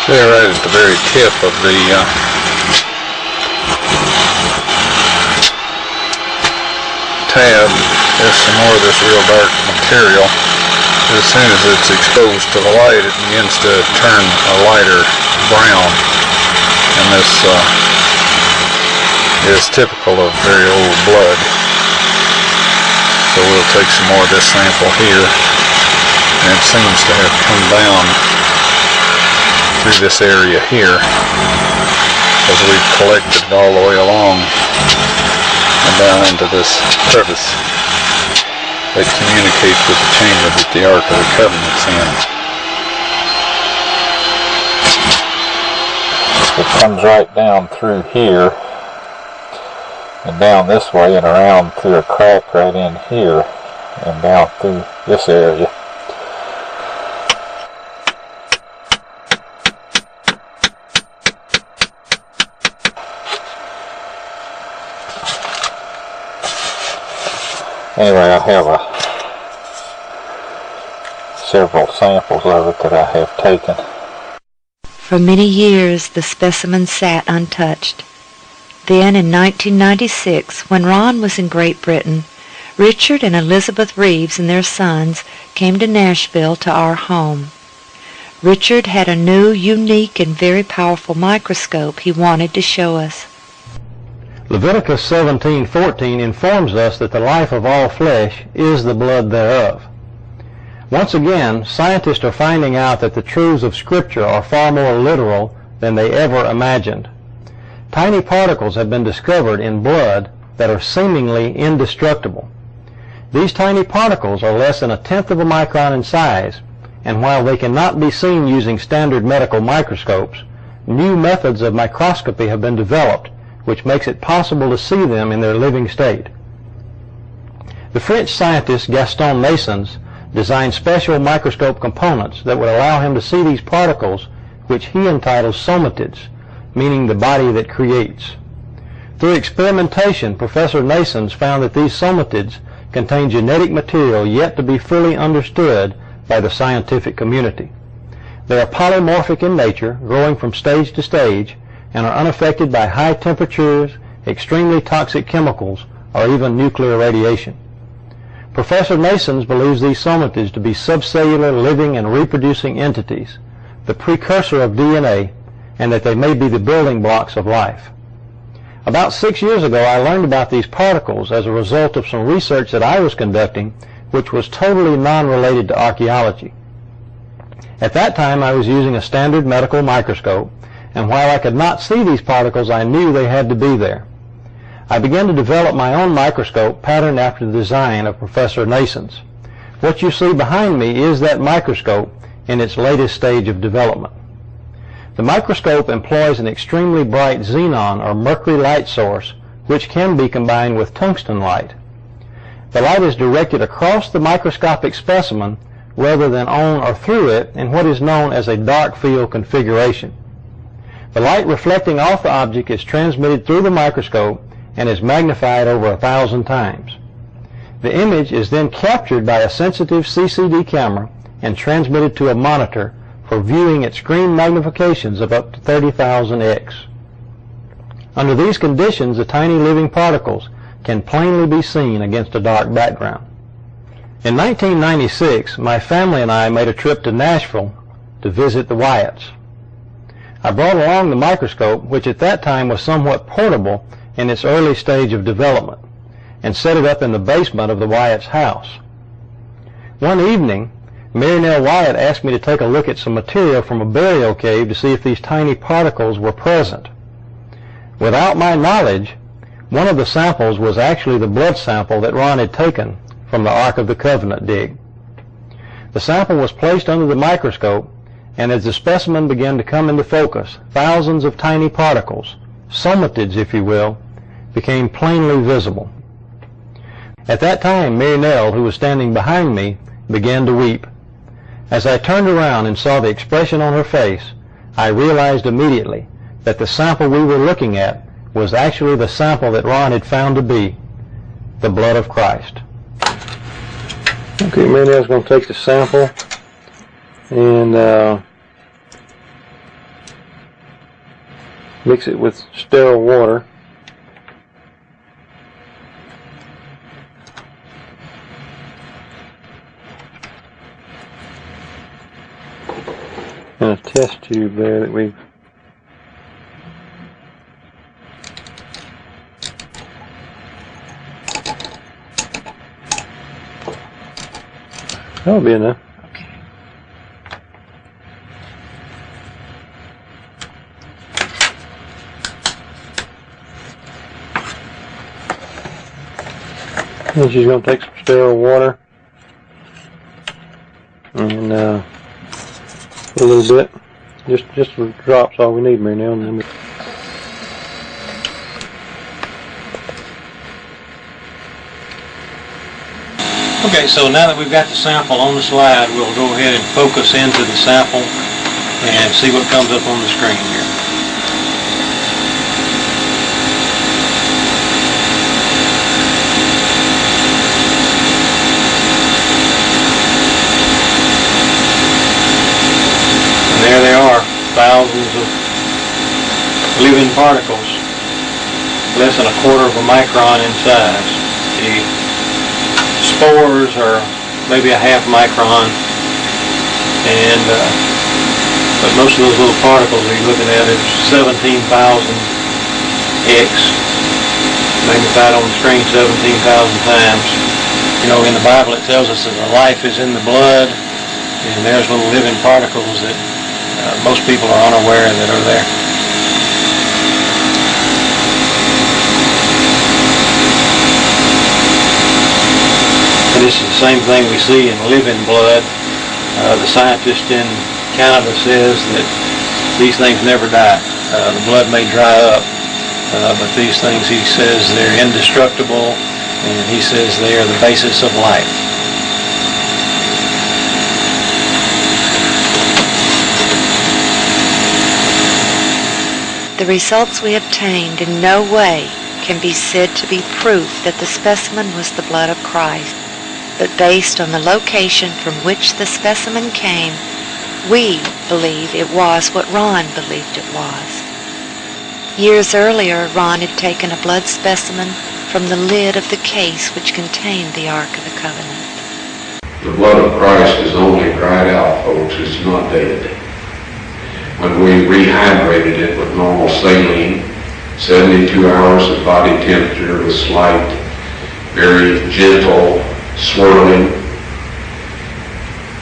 There, right at the very tip of the tab is some more of this real dark material. As soon as it's exposed to the light, it begins to turn a lighter brown, and this is typical of very old blood. So we'll take some more of this sample here, and it seems to have come down through this area here, as we've collected it all the way along and down into this crevice that communicates with the chamber that the Ark of the Covenant's in. It comes right down through here and down this way and around through a crack right in here and down through this area. Anyway, I have several samples of it that I have taken. For many years the specimen sat untouched. Then in 1996, when Ron was in Great Britain, Richard and Elizabeth Reeves and their sons came to Nashville to our home. Richard had a new, unique, and very powerful microscope he wanted to show us. Leviticus 17:14 informs us that the life of all flesh is the blood thereof. Once again, scientists are finding out that the truths of Scripture are far more literal than they ever imagined. Tiny particles have been discovered in blood that are seemingly indestructible. These tiny particles are less than 1/10 of a micron in size, and while they cannot be seen using standard medical microscopes, new methods of microscopy have been developed which makes it possible to see them in their living state. The French scientist Gaston Naessens designed special microscope components that would allow him to see these particles, which he entitles somatids, meaning the body that creates. Through experimentation, Professor Naessens found that these somatids contain genetic material yet to be fully understood by the scientific community. They are polymorphic in nature, growing from stage to stage, and are unaffected by high temperatures, extremely toxic chemicals, or even nuclear radiation. Professor Naessens believes these somatids to be subcellular living and reproducing entities, the precursor of DNA, and that they may be the building blocks of life. About 6 years ago, I learned about these particles as a result of some research that I was conducting, which was totally non-related to archaeology. At that time, I was using a standard medical microscope, and while I could not see these particles, I knew they had to be there. I began to develop my own microscope patterned after the design of Professor Naessens. What you see behind me is that microscope in its latest stage of development. The microscope employs an extremely bright xenon or mercury light source, which can be combined with tungsten light. The light is directed across the microscopic specimen rather than on or through it in what is known as a dark field configuration. The light reflecting off the object is transmitted through the microscope and is magnified over 1,000 times. The image is then captured by a sensitive CCD camera and transmitted to a monitor for viewing at screen magnifications of up to 30,000x. Under these conditions, the tiny living particles can plainly be seen against a dark background. In 1996, my family and I made a trip to Nashville to visit the Wyatts. I brought along the microscope, which at that time was somewhat portable in its early stage of development, and set it up in the basement of the Wyatt's house. One evening, Mary Nell Wyatt asked me to take a look at some material from a burial cave to see if these tiny particles were present. Without my knowledge, one of the samples was actually the blood sample that Ron had taken from the Ark of the Covenant dig. The sample was placed under the microscope, and as the specimen began to come into focus, thousands of tiny particles, somatids if you will, became plainly visible. At that time, Mary Nell, who was standing behind me, began to weep. As I turned around and saw the expression on her face, I realized immediately that the sample we were looking at was actually the sample that Ron had found to be the blood of Christ. Okay, Mary Nell's going to take the sample and Mix it with sterile water. And a test tube there that we've that'll be enough. Okay. And she's going to take some sterile water and put a little bit, just a drop's all we need, Mary Nell, and then Okay, so now that we've got the sample on the slide, we'll go ahead and focus into the sample and see what comes up on the screen here. And there they are, thousands of living particles, less than a quarter of a micron in size. The spores are maybe a half micron, and but most of those little particles that you're looking at is 17,000 x magnified on the screen 17,000 times. You know, in the Bible it tells us that the life is in the blood, and there's little living particles that most people are unaware that are there. And this is the same thing we see in living blood. The scientist in Canada says that these things never die. The blood may dry up, but these things, he says, they're indestructible, and he says they are the basis of life. The results we obtained in no way can be said to be proof that the specimen was the blood of Christ, but based on the location from which the specimen came, we believe it was what Ron believed it was. Years earlier, Ron had taken a blood specimen from the lid of the case which contained the Ark of the Covenant. The blood of Christ is only dried out, folks. It's not dead. When we rehydrated it with normal saline, 72 hours of body temperature with slight, very gentle swirling,